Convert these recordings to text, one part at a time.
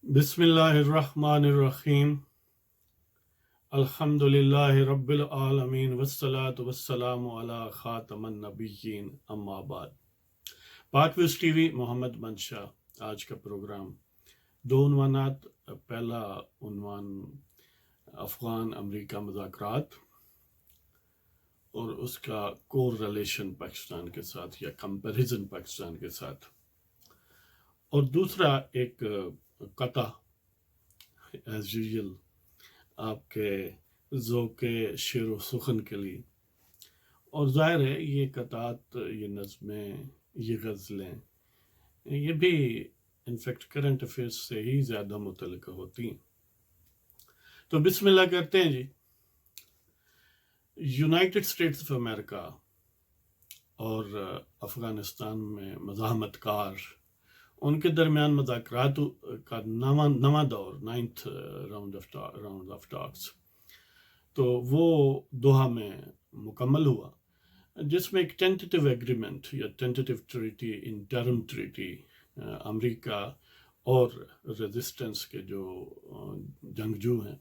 بسم اللہ الرحمن الرحیم الحمد للہ رب العالمین والصلاة والسلام علی خاتم النبیین اما بعد۔ پاکویز ٹی وی محمد منشا۔ آج کا پروگرام دو عنوانات۔ پہلا عنوان افغان امریکہ مذاکرات اور اس کا کور ریلیشن پاکستان کے ساتھ یا کمپیریزن پاکستان کے ساتھ، اور دوسرا ایک قطع ایز یوزل آپ کے ذوق شعر و سخن کے لیے۔ اور ظاہر ہے یہ قطعات، یہ نظمیں، یہ غزلیں، یہ بھی انفیکٹ کرنٹ افیئرس سے ہی زیادہ متعلقہ ہوتی ہیں۔ تو بسم اللہ کرتے ہیں جی۔ یونائٹڈ اسٹیٹس آف امریکہ اور افغانستان میں مزاحمت کار، ان کے درمیان مذاکرات کا نواں دور، نائنتھ راؤنڈ آف ٹاکس، تو وہ دوحہ میں مکمل ہوا، جس میں ایک ٹینٹیٹیو ایگریمنٹ یا ٹینٹیٹیو ٹریٹی، انٹرم ٹریٹی امریکہ اور ریزسٹنس کے جو جنگجو ہیں،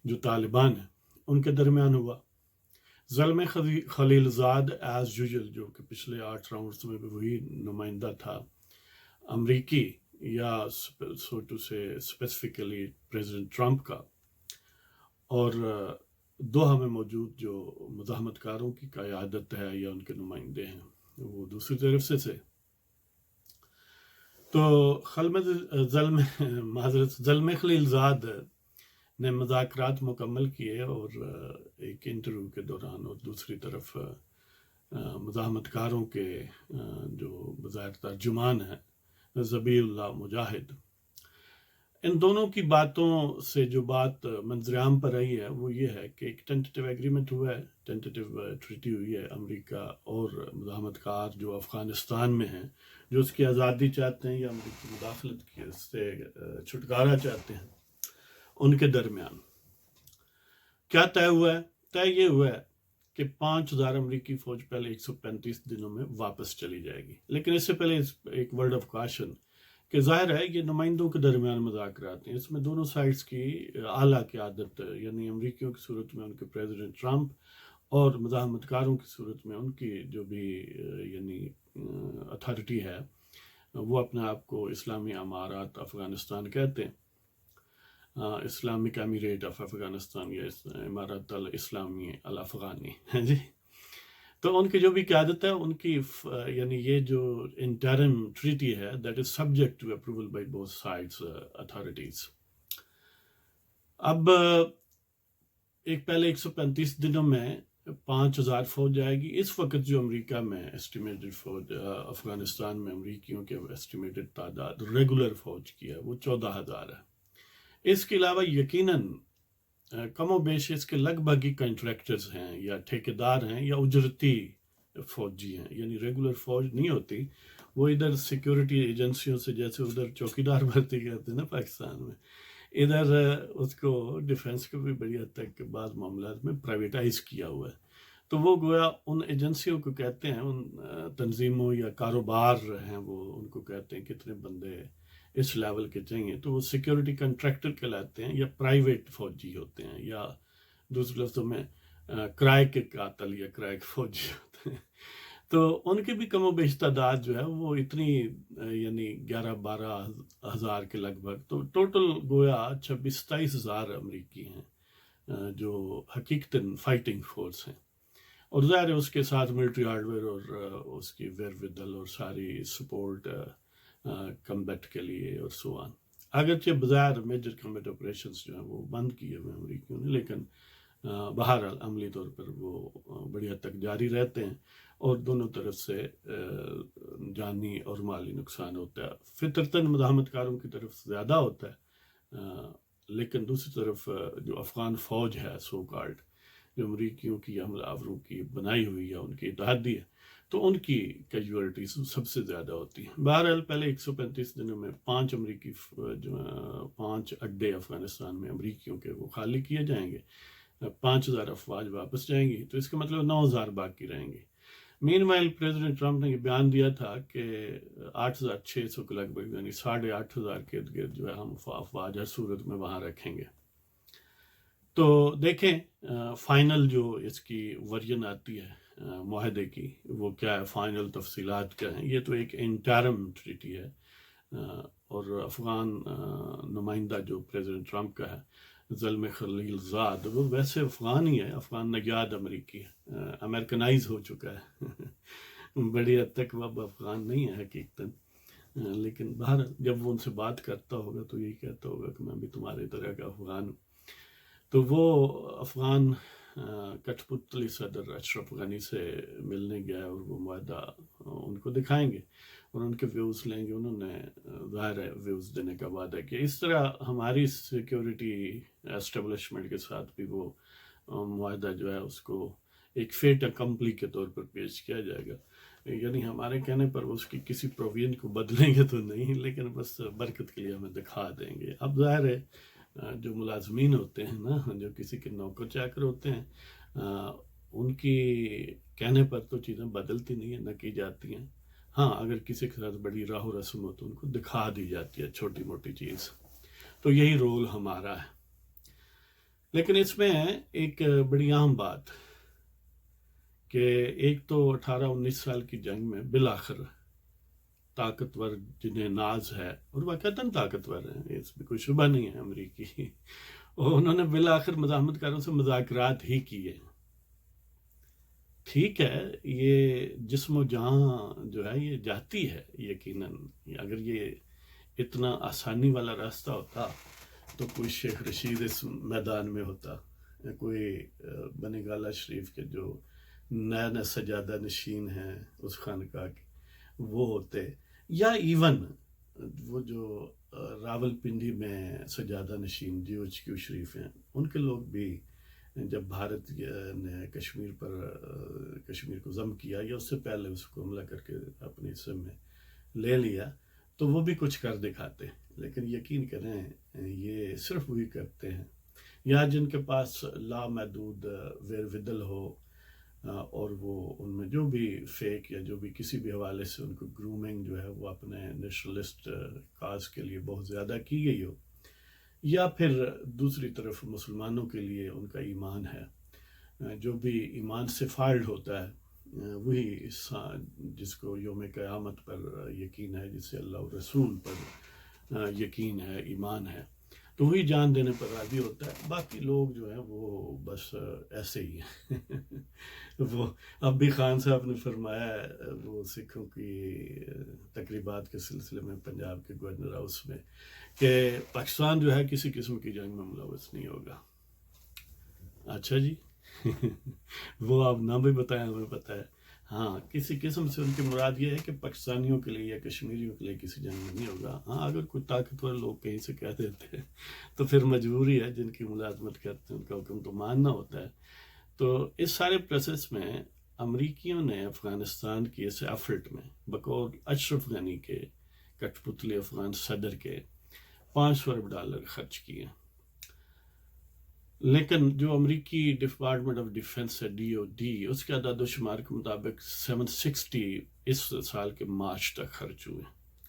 جو طالبان ہیں، ان کے درمیان ہوا۔ زلمے خلیل زاد ایز یوزل، جو کہ پچھلے 8 راؤنڈز میں بھی وہی نمائندہ تھا امریکی، یا سو ٹو سے اسپیسیفکلی پریزیڈنٹ ٹرمپ کا، اور دوحہ میں موجود جو مزاحمت کاروں کی قیادت ہے یا ان کے نمائندے ہیں، وہ دوسری طرف سے تھے۔ تو زلمے خلیل زاد نے مذاکرات مکمل کیے، اور ایک انٹرویو کے دوران، اور دوسری طرف مزاحمت کاروں کے جو بظاہر ترجمان ہیں ذبیح اللہ مجاہد، ان دونوں کی باتوں سے جو بات منظر عام پر آئی ہے وہ یہ ہے کہ ایک ٹینٹیٹیو ایگریمنٹ ہوا ہے، ٹینٹیٹیو ٹریٹی ہوئی ہے امریکہ اور مزاحمت کار جو افغانستان میں ہیں، جو اس کی آزادی چاہتے ہیں یا امریکی مداخلت سے چھٹکارا چاہتے ہیں، ان کے درمیان کیا طے ہوا ہے؟ طے یہ ہوا ہے کہ 5000 امریکی فوج پہلے 135 دنوں میں واپس چلی جائے گی۔ لیکن اس سے پہلے ایک ورڈ آف کاشن کہ ظاہر ہے یہ نمائندوں کے درمیان مذاکرات ہیں، اس میں دونوں سائڈز کی اعلیٰ قیادت، یعنی امریکیوں کی صورت میں ان کے پریزیڈنٹ ٹرمپ، اور مزاحمت کاروں کی صورت میں ان کی جو بھی یعنی اتھارٹی ہے، وہ اپنے آپ کو اسلامی امارات افغانستان کہتے ہیں، اسلامک امیریٹ آف افغانستان یا امارات الاسلامی الافغانی، جی۔ تو ان کی جو بھی قیادت ہے، ان کی یعنی یہ جو انٹرم ٹریٹی ہے، that is subject to approval by both sides authorities. اب ایک پہلے 135 دنوں میں 5000 فوج جائے گی۔ اس وقت جو امریکہ میں ایسٹیمیٹڈ فوج، افغانستان میں امریکیوں کے ایسٹیمیٹڈ تعداد ریگولر فوج کی ہے، وہ 14000 ہے۔ اس کے علاوہ یقیناً کم و بیش اس کے لگ بھگ ہی کنٹریکٹرز ہیں یا ٹھیکیدار ہیں یا اجرتی فوجی ہیں، یعنی ریگولر فوج نہیں ہوتی، وہ ادھر سیکیورٹی ایجنسیوں سے، جیسے ادھر چوکیدار بھرتی کہتے ہیں نا پاکستان میں، ادھر اس کو ڈیفنس کو بھی بڑی حد تک بعض معاملات میں پرائیویٹائز کیا ہوا ہے۔ تو وہ گویا ان ایجنسیوں کو کہتے ہیں، ان تنظیموں یا کاروبار ہیں، وہ ان کو کہتے ہیں کتنے بندے اس لیول کے چاہیے، تو وہ سیکیورٹی کنٹریکٹر کہلاتے ہیں یا پرائیویٹ فوجی ہوتے ہیں، یا دوسرے لفظوں میں کرائے کے قاتل یا کرائے کے فوجی ہوتے ہیں۔ تو ان کی بھی کم و بیش تعداد جو ہے وہ اتنی یعنی 11-12 ہزار کے لگ بھگ، تو ٹوٹل گویا 26-27 ہزار امریکی ہیں جو حقیقتاً فائٹنگ فورس ہیں، اور ظاہر ہے اس کے ساتھ ملٹری ہارڈ ویئر اور اس کی ویئر اور ساری سپورٹ کمبیٹ کے لیے اور سو آن۔ اگرچہ بظاہر میجر کمبیٹ آپریشنز جو ہیں وہ بند کیے ہوئے امریکیوں نے، لیکن بہرحال عملی طور پر وہ بڑی حد تک جاری رہتے ہیں، اور دونوں طرف سے جانی اور مالی نقصان ہوتا ہے۔ فطرتاً مزاحمت کاروں کی طرف زیادہ ہوتا ہے، لیکن دوسری طرف جو افغان فوج ہے سو کالڈ، جو امریکیوں کی حملہ آوروں کی بنائی ہوئی ہے، ان کی اتحادی ہے، تو ان کی کیجوالٹیز سب سے زیادہ ہوتی ہیں۔ بہرحال پہلے 135 دنوں میں 5 اڈے افغانستان میں امریکیوں کے وہ خالی کیے جائیں گے، 5000 افواج واپس جائیں گی، تو اس کا مطلب 9000 باقی رہیں گے۔ مین وائل پریزیڈنٹ ٹرمپ نے یہ بیان دیا تھا کہ 8,600 کے لگ بھگ یعنی 8,500 کے ارد گرد جو ہے ہم افواج ہر صورت میں وہاں رکھیں گے. تو دیکھیں فائنل جو اس کی ورژن آتی ہے معاہدے کی وہ کیا ہے، فائنل تفصیلات کیا ہیں. یہ تو ایک انٹرم ٹریٹی ہے اور افغان نمائندہ جو پریزیڈنٹ ٹرمپ کا ہے زلمے خلیل زاد، وہ ویسے افغان ہی ہے، افغان نژاد امریکی ہے، امریکنائز ہو چکا ہے بڑی حد تک وہ اب افغان نہیں ہے حقیقتاً، لیکن باہر جب وہ ان سے بات کرتا ہوگا تو یہی کہتا ہوگا کہ میں بھی تمہاری طرح کا افغان ہوں. تو وہ افغان کٹھ پتلی صدر اشرف غنی سے ملنے گیا اور وہ معاہدہ ان کو دکھائیں گے اور ان کے ویوز لیں گے. انہوں نے ظاہر ہے ویوز دینے کا وعدہ کیا. اس طرح ہماری سیکیورٹی اسٹیبلشمنٹ کے ساتھ بھی وہ معاہدہ جو ہے اس کو ایک فیٹ اکمپلی کے طور پر پیش کیا جائے گا. یعنی ہمارے کہنے پر اس کی کسی پروویژن کو بدلیں گے تو نہیں، لیکن بس برکت کے لیے ہمیں دکھا دیں گے. اب ظاہر ہے جو ملازمین ہوتے ہیں نا، جو کسی کے نوکر چاکر ہوتے ہیں، ان کی کہنے پر تو چیزیں بدلتی نہیں ہیں، نہ کی جاتی ہیں. ہاں اگر کسی کے ساتھ بڑی راہ و رسم ہو تو ان کو دکھا دی جاتی ہے چھوٹی موٹی چیز. تو یہی رول ہمارا ہے. لیکن اس میں ایک بڑی اہم بات کہ ایک تو 18-19 سال کی جنگ میں بالآخر طاقتور جنہیں ناز ہے، اور واقعتاً طاقتور ہیں، اس میں کوئی شبہ نہیں ہے امریکی، اور انہوں نے بالآخر مزاحمت کاروں سے مذاکرات ہی کیے. ٹھیک ہے، یہ جسم و جہاں جو ہے یہ جاتی ہے یقیناً. اگر یہ اتنا آسانی والا راستہ ہوتا تو کوئی شیخ رشید اس میدان میں ہوتا، یا کوئی بنی گالہ شریف کے جو نیا سجادہ نشین ہیں اس خانقاہ کے وہ ہوتے، یا ایون وہ جو راول پنڈی میں سجادہ نشین GHQ شریف ہیں، ان کے لوگ بھی جب بھارت نے کشمیر کو ضم کیا یا اس سے پہلے اس کو حملہ کر کے اپنے حصے میں لے لیا تو وہ بھی کچھ کر دکھاتے. لیکن یقین کریں یہ صرف وہی کرتے ہیں یا جن کے پاس لامحدود ویرودل ہو اور وہ ان میں جو بھی فیک یا جو بھی کسی بھی حوالے سے ان کو گرومنگ جو ہے وہ اپنے نیشنلسٹ کاز کے لیے بہت زیادہ کی گئی ہو، یا پھر دوسری طرف مسلمانوں کے لیے ان کا ایمان ہے، جو بھی ایمان سے فائلڈ ہوتا ہے وہی جس کو یوم قیامت پر یقین ہے، جسے اللہ و رسول پر یقین ہے، ایمان ہے، تو وہی جان دینے پر راضی ہوتا ہے. باقی لوگ جو ہیں وہ بس ایسے ہی ہیں وہ اب بھی خان صاحب نے فرمایا ہے وہ سکھوں کی تقریبات کے سلسلے میں پنجاب کے گورنر ہاؤس میں کہ پاکستان جو ہے کسی قسم کی جنگ میں ملوث نہیں ہوگا. اچھا جی وہ آپ نہ بھی بتائیں ہمیں پتہ ہے. ہاں کسی قسم سے ان کی مراد یہ ہے کہ پاکستانیوں کے لیے یا کشمیریوں کے لیے کسی جنگ میں نہیں ہوگا. ہاں اگر کوئی طاقتور لوگ کہیں سے کہہ دیتے ہیں تو پھر مجبوری ہے، جن کی ملازمت کرتے ہیں ان کا حکم تو ماننا ہوتا ہے. تو اس سارے پروسیس میں امریکیوں نے افغانستان کی اس ایفرٹ میں بقول اشرف غنی کے کٹھ پتلی افغان صدر کے $500 ارب خرچ کیے. لیکن جو امریکی ڈپارٹمنٹ آف ڈیفنس ہے DOD، اس کے اعداد و شمار کے مطابق 760 اس سال کے مارچ تک خرچ ہوئے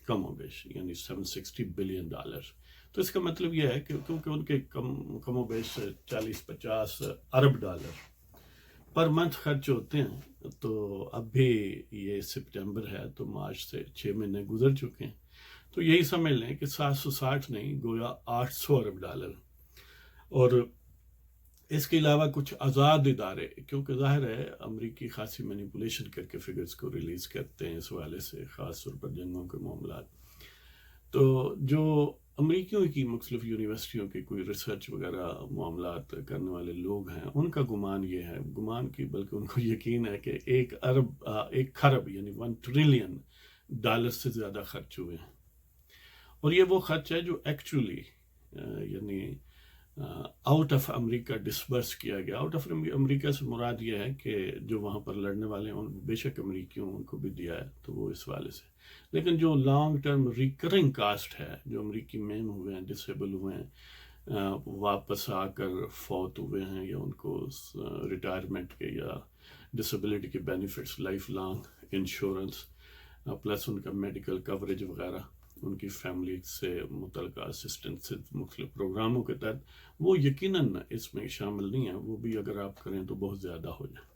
کم و بیش، یعنی $760 بلین. تو اس کا مطلب یہ ہے کہ کیونکہ ان کے کم و بیش 40-50 ارب ڈالر پر منتھ خرچ ہوتے ہیں، تو اب بھی یہ سپٹمبر ہے تو مارچ سے 6 مہینے گزر چکے ہیں، تو یہی سمجھ لیں کہ 760 نہیں گویا $800 ارب. اور اس کے علاوہ کچھ آزاد ادارے، کیونکہ ظاہر ہے امریکی خاصی مینیپولیشن کر کے فگرز کو ریلیز کرتے ہیں اس حوالے سے، خاص طور پر جنگوں کے معاملات. تو جو امریکیوں کی مختلف یونیورسٹیوں کے کوئی ریسرچ وغیرہ معاملات کرنے والے لوگ ہیں، ان کا گمان یہ ہے، گمان کی بلکہ ان کو یقین ہے کہ 1 کھرب یعنی $1 ٹریلین سے زیادہ خرچ ہوئے ہیں. اور یہ وہ خرچ ہے جو ایکچولی یعنی آؤٹ آف امریکہ ڈسبرس کیا گیا. آؤٹ آف امریکہ سے مراد یہ ہے کہ جو وہاں پر لڑنے والے ہیں بے شک امریکیوں ان کو بھی دیا ہے تو وہ اس والے سے، لیکن جو لانگ ٹرم ریکرنگ کاسٹ ہے، جو امریکی مین ہوئے ہیں، ڈسیبل ہوئے ہیں، واپس آ کر فوت ہوئے ہیں، یا ان کو ریٹائرمنٹ کے یا ڈسیبلٹی کے benefits, life long insurance, plus ان کا میڈیکل کوریج وغیرہ، ان کی فیملی سے متعلقہ اسسٹنس سے مختلف پروگراموں کے تحت، وہ یقیناً اس میں شامل نہیں ہیں. وہ بھی اگر آپ کریں تو بہت زیادہ ہو جائے.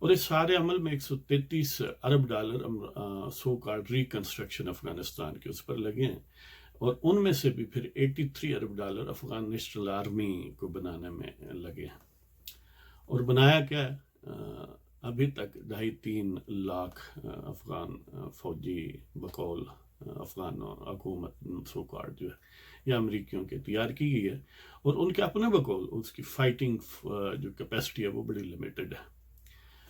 اور اس سارے عمل میں 133 ارب dollar so called reconstruction Afghanistan کے اس پر لگے ہیں، اور ان میں سے بھی پھر 83 ارب ڈالر افغان نیشنل آرمی کو بنانے میں لگے ہیں. اور بنایا کیا ہے؟ ابھی تک 2.5-3 لاکھ افغان فوجی بقول افغان حکومت سو کارڈ جو ہے یا امریکیوں کے تیار کی گئی ہے، اور ان کے اپنے بقول اس کی فائٹنگ جو کیپیسٹی ہے وہ بڑی لمیٹڈ ہے.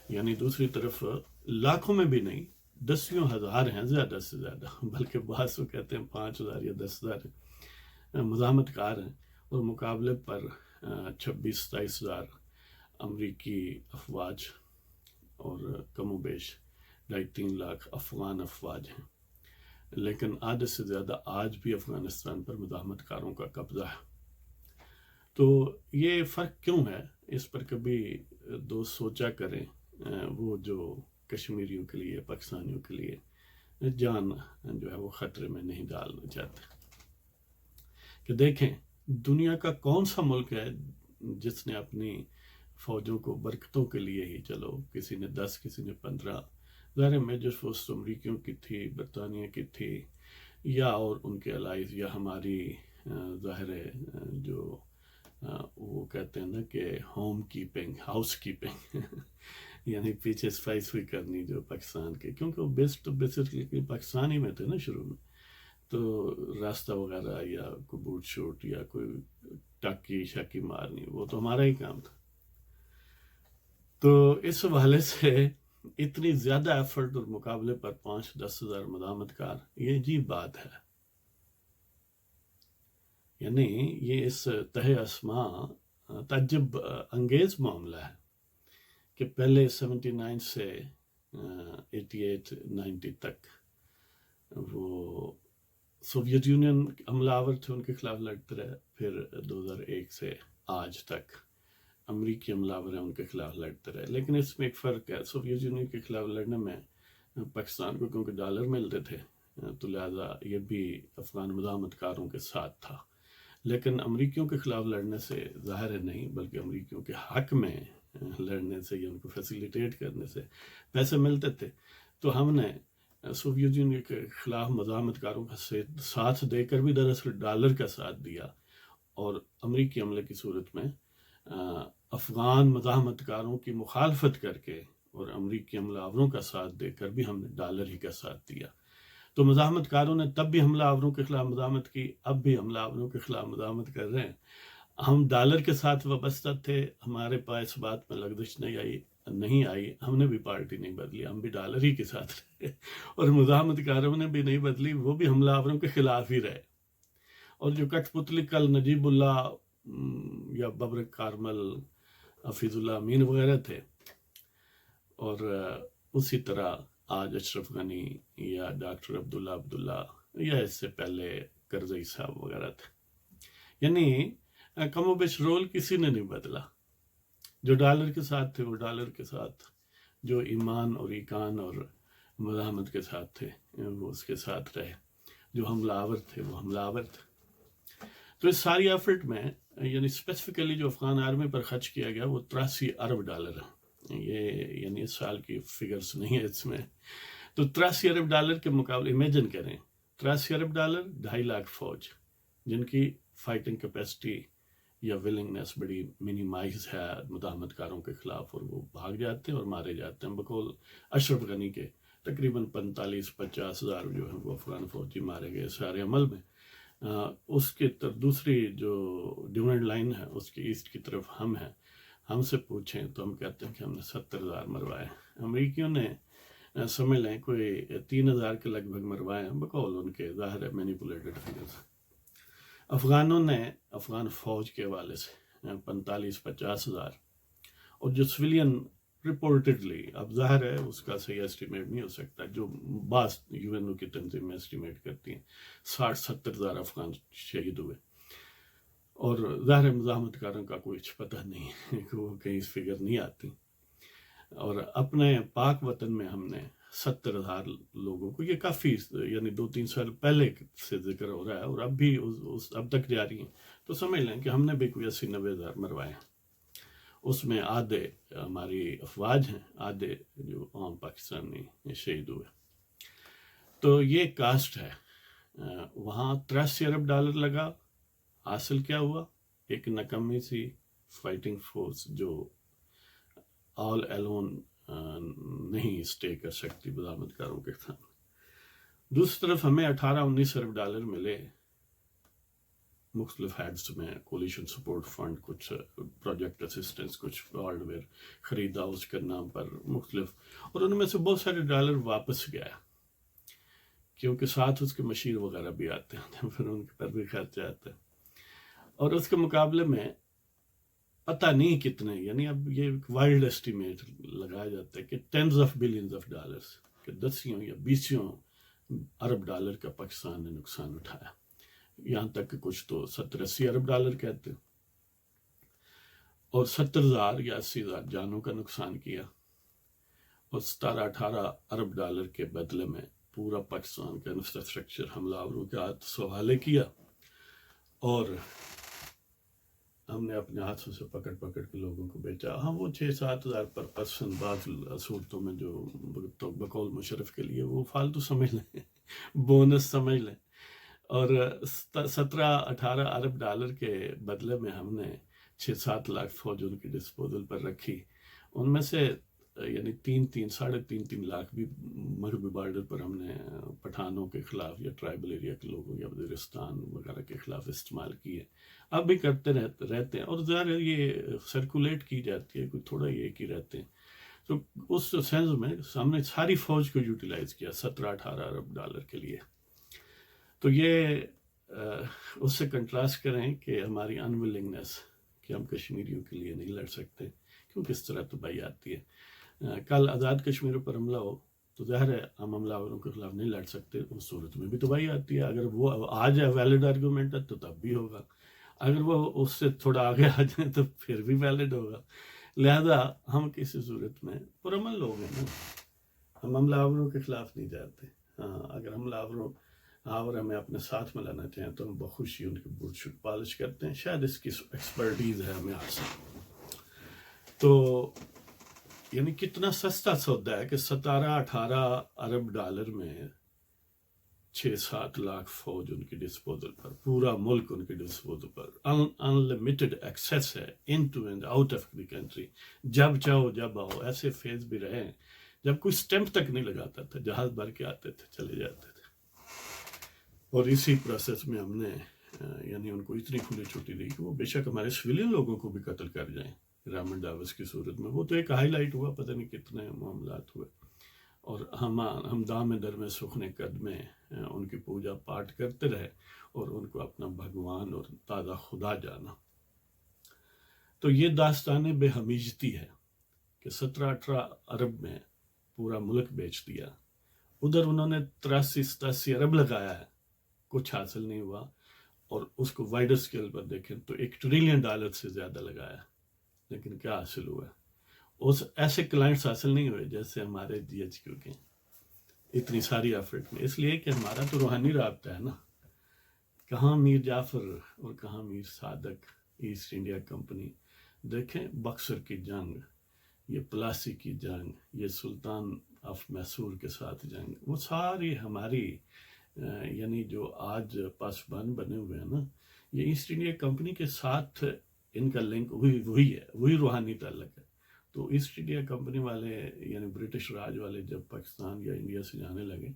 یعنی دوسری طرف لاکھوں میں بھی نہیں، دسیوں ہزار ہیں زیادہ سے زیادہ، بلکہ بعض وہ کہتے ہیں 5,000 یا 10,000 مزاحمت کار ہیں، اور مقابلے پر 26-27 ہزار امریکی افواج اور کم و بیش 2.5-3 لاکھ افغان افواج ہیں. لیکن آدھے سے زیادہ آج بھی افغانستان پر مزاحمت کاروں کا قبضہ ہے. تو یہ فرق کیوں ہے؟ اس پر کبھی دوست سوچا کریں، وہ جو کشمیریوں کے لیے، پاکستانیوں کے لیے جان جو ہے وہ خطرے میں نہیں ڈالنا چاہتے. کہ دیکھیں دنیا کا کون سا ملک ہے جس نے اپنی فوجوں کو برکتوں کے لیے ہی، چلو کسی نے 10 کسی نے 15، ظاہر میجر فورس امریکیوں کی تھی، برطانیہ کی تھی، یا اور ان کے الائز، یا ہماری ظاہر جو وہ کہتے ہیں نا کہ ہوم کیپنگ، ہاؤس کیپنگ یعنی پیچھے صفائی سوئی کرنی جو پاکستان کے، کیونکہ وہ بیسکلی پاکستان ہی میں تھے نا شروع میں، تو راستہ وغیرہ یا کوئی بوٹ شوٹ یا کوئی ٹاکی شاکی مارنی، وہ تو ہمارا ہی کام تھا. تو اس حوالے سے اتنی زیادہ ایفرٹ اور مقابلے پر 5-10 ہزار مزاحمت کار، یہ عجیب بات ہے. یعنی یہ اس تہ اسماء تعجب انگیز معاملہ ہے کہ پہلے 79 سے 88-90 تک وہ سوویت یونین حملہ آور تھے، ان کے خلاف لڑتے رہے. پھر 2001 سے آج تک امریکی حملہ آور ہیں، ان کے خلاف لڑتے رہے. لیکن اس میں ایک فرق ہے، سوویت یونین کے خلاف لڑنے میں پاکستان کو کیونکہ ڈالر ملتے تھے تو لہٰذا یہ بھی افغان مزاحمت کاروں کے ساتھ تھا. لیکن امریکیوں کے خلاف لڑنے سے ظاہر ہے نہیں، بلکہ امریکیوں کے حق میں لڑنے سے یا ان کو فیسیلیٹیٹ کرنے سے پیسے ملتے تھے. تو ہم نے سوویت یونین کے خلاف مزاحمت کاروں کا ساتھ دے کر بھی دراصل ڈالر کا ساتھ دیا، اور امریکی حملے کی صورت میں افغان مزاحمت کاروں کی مخالفت کر کے اور امریکی حملہ آوروں کا ساتھ دے کر بھی ہم نے ڈالر ہی کا ساتھ دیا. تو مزاحمت کاروں نے تب بھی حملہ آوروں کے خلاف مزاحمت کی، اب بھی حملہ آوروں کے خلاف مزاحمت کر رہے ہیں. ہم ڈالر کے ساتھ وابستہ تھے، ہمارے پاس اس بات میں لغزش نہیں آئی، ہم نے بھی پارٹی نہیں بدلی، ہم بھی ڈالر ہی کے ساتھ رہے، اور مزاحمت کاروں نے بھی نہیں بدلی، وہ بھی حملہ آوروں کے خلاف ہی رہے. اور جو کٹ پتلی کل نجیب اللہ یا ببرک کارمل، حفیظ اللہ امین وغیرہ تھے، اور اسی طرح آج اشرف غنی یا ڈاکٹر عبداللہ یا اس سے پہلے کرزئی صاحب وغیرہ تھے. یعنی کم و بیش رول کسی نے نہیں بدلا. جو ڈالر کے ساتھ تھے وہ ڈالر کے ساتھ، جو ایمان اور ایکان اور مزاحمت کے ساتھ تھے وہ اس کے ساتھ رہے، جو حملہ آور تھے وہ حملہ آور تھے. تو اس ساری ایفرٹ میں یعنی اسپیسیفکلی جو افغان آرمی پر خرچ کیا گیا وہ 83 ارب ڈالر ہے. یہ یعنی اس سال کی فگرز نہیں ہے اس میں. تو 83 ارب ڈالر کے مقابلے امیجن کریں، 83 ارب ڈالر 2.5 لاکھ فوج، جن کی فائٹنگ کیپیسٹی یا ولنگنس بڑی منیمائز ہے مزاحمت کاروں کے خلاف، اور وہ بھاگ جاتے ہیں اور مارے جاتے ہیں. بقول اشرف غنی کے تقریباً 45-50 ہزار جو ہیں وہ افغان فوجی مارے گئے سارے عمل میں. اس کے دوسری جو ڈیمانڈ لائن ہے اس کے ایسٹ کی طرف ہم ہیں. ہم سے پوچھیں تو ہم کہتے ہیں کہ ہم نے 70,000 مروائے. امریکیوں نے سمجھ لیں کوئی 3,000 کے لگ بھگ مروائے ہیں بقول ان کے، ظاہر ہے مینیپولیٹڈ فگرز. افغانوں نے افغان فوج کے حوالے سے 45-50 ہزار، اور جو سویلین رپورٹڈلی، اب ظاہر ہے اس کا صحیح ایسٹیمیٹ نہیں ہو سکتا، جو بعض یو این او کی تنظیمیں ایسٹیمیٹ کرتی ہیں 60-70 ہزار افغان شہید ہوئے. اور ظاہر مزاحمت کاروں کا کوئی پتہ نہیں کہ وہ کہیں اس فگر نہیں آتی. اور اپنے پاک وطن میں ہم نے 70,000 لوگوں کو، یہ کافی یعنی 2-3 سال پہلے سے ذکر ہو رہا ہے اور اب بھی اب تک جاری ہیں، تو سمجھ لیں کہ ہم نے بھی کوئی 80-90,000 مروائے ہیں۔ اس میں آدھے ہماری افواج ہیں، آدھے جو عام پاکستانی شہید ہوئے۔ تو یہ کاسٹ ہے۔ وہاں 83 ارب ڈالر لگا، حاصل کیا ہوا؟ ایک نکمی سی فائٹنگ فورس جو آل ایلون نہیں اسٹے کر سکتی برآمد کاروں کے سامنے۔ دوسری طرف ہمیں 18-19 ارب ڈالر ملے مختلف ہیڈز میں، کولیشن سپورٹ فنڈ، کچھ پروجیکٹ اسسٹنس، کچھ ہارڈ ویئر خریدا اس کے نام پر مختلف، اور ان میں سے بہت سارے ڈالر واپس گیا کیونکہ ساتھ اس کے مشیر وغیرہ بھی آتے ہیں، پھر ان پر بھی خرچہ آتا ہے۔ اور اس کے مقابلے میں پتہ نہیں کتنے، یعنی اب یہ وائلڈ اسٹیمیٹ لگایا جاتا ہے کہ tens of billions of dollars, کہ 10 یا 20 ارب ڈالر کا پاکستان نے نقصان اٹھایا، یہاں تک کہ کچھ تو 70-80 ارب ڈالر کہتے ہیں، اور 70,000 یا 80,000 جانوں کا نقصان کیا، اور 17-18 ارب ڈالر کے بدلے میں پورا پاکستان کا انفراسٹرکچر حملہ آوروں کے ہاتھ حوالے کیا، اور ہم نے اپنے ہاتھوں سے پکڑ کے لوگوں کو بیچا۔ ہاں، وہ 6-7 ہزار پر پرسن بعض صورتوں میں جو بقول مشرف کے لیے وہ فالتو سمجھ لیں، بونس سمجھ لیں، اور 17-18 ارب ڈالر کے بدلے میں ہم نے 6-7 لاکھ فوج ان کی ڈسپوزل پر رکھی۔ ان میں سے یعنی 3-3 لاکھ بھی مغربی بارڈر پر ہم نے پٹھانوں کے خلاف یا ٹرائبل ایریا کے لوگوں یا وزیرستان وغیرہ کے خلاف استعمال کیے، اب بھی کرتے رہتے ہیں، اور ظاہر یہ سرکولیٹ کی جاتی ہے، کوئی تھوڑا یہ کی رہتے ہیں۔ تو اس سینس میں ہم نے ساری فوج کو یوٹیلائز کیا 17-18 ارب ڈالر کے لیے۔ تو یہ اس سے کنٹراسٹ کریں کہ ہماری انولنگنس کہ ہم کشمیریوں کے لیے نہیں لڑ سکتے، کیونکہ اس طرح تباہی آتی ہے۔ کل آزاد کشمیر پر حملہ ہو تو ظاہر ہے ہم حملہ آوروں کے خلاف نہیں لڑ سکتے، اس صورت میں بھی تباہی آتی ہے۔ اگر وہ آ جائے ویلڈ آرگومنٹ ہے تو تب بھی ہوگا، اگر وہ اس سے تھوڑا آگے آ جائیں تو پھر بھی ویلڈ ہوگا۔ لہذا ہم کسی صورت میں پرامن لوگ ہیں نا، ہم حملہ آوروں کے خلاف نہیں جاتے۔ ہاں، اگر حملہ آور ہمیں اپنے ساتھ میں لانا چاہیں تو ہم بخوشی ان کے بوٹ شوٹ پالش کرتے ہیں، شاید اس کی ایکسپرٹیز ہے ہمیں حاصل۔ تو یعنی کتنا سستا سودا ہے کہ 17-18 ارب ڈالر میں 6-7 لاکھ فوج ان کی ڈسپوزل پر، پورا ملک ان کی ڈسپوزل پر، انلمیٹڈ ایکسیس ہے in to and out of the country, جب چاہو جب آؤ۔ ایسے فیز بھی رہے ہیں جب کوئی سٹیمپ تک نہیں لگاتا تھا، جہاز بھر کے آتے تھے چلے جاتے تھے، اور اسی پروسیس میں ہم نے یعنی ان کو اتنی کھلی چھٹی دی کہ وہ بے شک ہمارے سویلین لوگوں کو بھی قتل کر جائیں رامن ڈاوس کی صورت میں۔ وہ تو ایک ہائی لائٹ ہوا، پتہ نہیں کتنے معاملات ہوئے، اور ہم دام در میں سکھنے قدمے ان کی پوجا پاٹ کرتے رہے اور ان کو اپنا بھگوان اور تازہ خدا جانا۔ تو یہ داستان بے ہمیجتی ہے کہ 17-18 ارب میں پورا ملک بیچ دیا، ادھر انہوں نے 83-87 ارب لگایا ہے، کچھ حاصل نہیں ہوا، اور اس کو وائڈر سکیل پر دیکھیں تو $1 ٹریلین سے زیادہ لگایا، لیکن کیا حاصل ہوا ہے؟ ایسے کلائنٹس حاصل نہیں ہوئے جیسے ہمارے GHQ کے اتنی ساری ایفرٹ میں، اس لیے کہ ہمارا تو روحانی رابطہ ہے نا۔ کہاں میر جعفر اور کہاں میر صادق، ایسٹ انڈیا کمپنی، دیکھیں بکسر کی جنگ، یہ پلاسی کی جنگ، یہ سلطان آف میسور کے ساتھ جنگ، وہ ساری ہماری یعنی جو آج پاسبان بنے ہوئے ہیں نا، یہ ایسٹ انڈیا کمپنی کے ساتھ ان کا لنک وہی ہے، وہی روحانی تعلق ہے۔ تو ایسٹ انڈیا کمپنی والے یعنی برٹش راج والے جب پاکستان یا انڈیا سے جانے لگے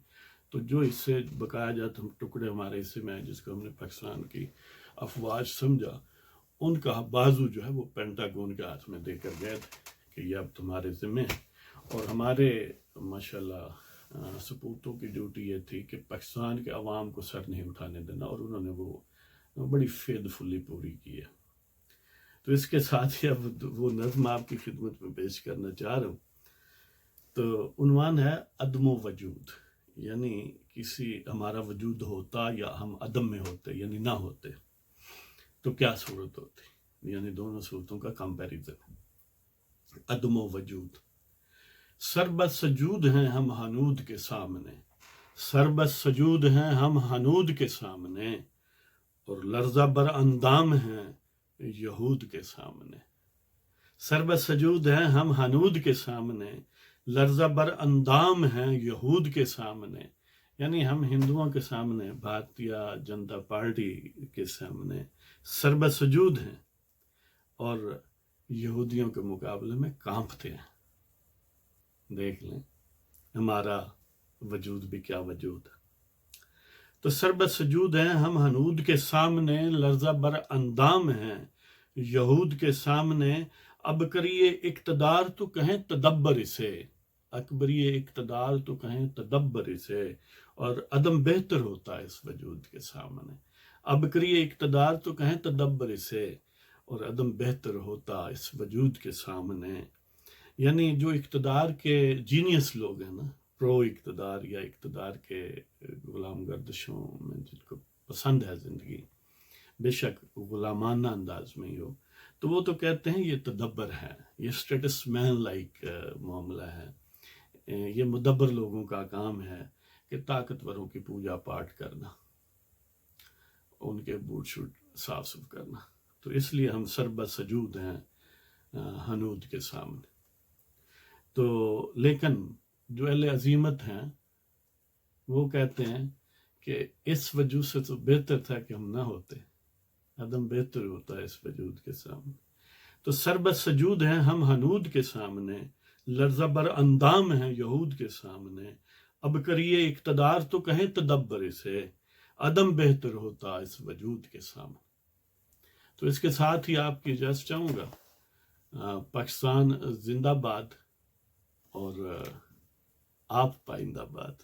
تو جو اس سے بقایا جات ٹکڑے ہمارے حصے میں آئے، جس کو ہم نے پاکستان کی افواج سمجھا، ان کا بازو جو ہے وہ پینٹاگون کے ہاتھ میں دے کر گئے تھے کہ یہ اب تمہارے ذمہ ہے۔ اور ہمارے ماشاءاللہ سپوتوں کی ڈیوٹی یہ تھی کہ پاکستان کے عوام کو سر نہیں اٹھانے دینا، اور انہوں نے وہ بڑی فیدفلی پوری کی ہے۔ تو اس کے ساتھ ہی اب وہ نظم آپ کی خدمت میں پیش کرنا چاہ رہا ہوں۔ تو عنوان ہے عدم و وجود، یعنی کسی ہمارا وجود ہوتا یا ہم عدم میں ہوتے یعنی نہ ہوتے تو کیا صورت ہوتی، یعنی دونوں صورتوں کا کمپیریزن۔ عدم و وجود، سربت سجود ہیں ہم حنود کے سامنے، سربت سجود ہیں ہم حنود کے سامنے، اور لرزہ بر اندام ہیں یہود کے سامنے۔ سربت سجود ہیں ہم حنود کے سامنے، لرزہ بر اندام ہیں یہود کے سامنے، یعنی ہم ہندوؤں کے سامنے، بھارتیہ جنتا پارٹی کے سامنے سربت سجود ہیں، اور یہودیوں کے مقابلے میں کانپتے ہیں۔ دیکھ لیں ہمارا وجود بھی کیا وجود ہے۔ تو سربت سجود ہیں ہم حنود کے سامنے، لرزہ بر اندام ہیں یہود کے سامنے، اب کریے اقتدار تو کہیں تدبر اسے، اکبری اقتدار تو کہیں تدبر اسے، اور عدم بہتر ہوتا ہے اس وجود کے سامنے۔ اب کریے اقتدار تو کہیں تدبر اسے، اور عدم بہتر ہوتا اس وجود کے سامنے۔ یعنی جو اقتدار کے جینیس لوگ ہیں نا، پرو اقتدار یا اقتدار کے غلام گردشوں میں جن کو پسند ہے زندگی، بے شک غلامانہ انداز میں ہی ہو، تو وہ تو کہتے ہیں یہ تدبر ہے، یہ اسٹیٹس مین لائک معاملہ ہے، یہ مدبر لوگوں کا کام ہے کہ طاقتوروں کی پوجا پاٹ کرنا، ان کے بوٹ شوٹ صاف ستھرا کرنا۔ تو اس لیے ہم سربت سجود ہیں حنود کے سامنے۔ تو لیکن جو اہل عظیمت ہیں وہ کہتے ہیں کہ اس وجود سے تو بہتر تھا کہ ہم نہ ہوتے، عدم بہتر ہوتا ہے اس وجود کے سامنے۔ تو سربت سجود ہیں ہم حنود کے سامنے، لرزہ بر اندام ہیں یہود کے سامنے، اب کریے اقتدار تو کہیں تدبر اسے، عدم بہتر ہوتا اس وجود کے سامنے۔ تو اس کے ساتھ ہی آپ کی اجازت چاہوں گا۔ پاکستان زندہ باد، اور آپ پائندہ باد۔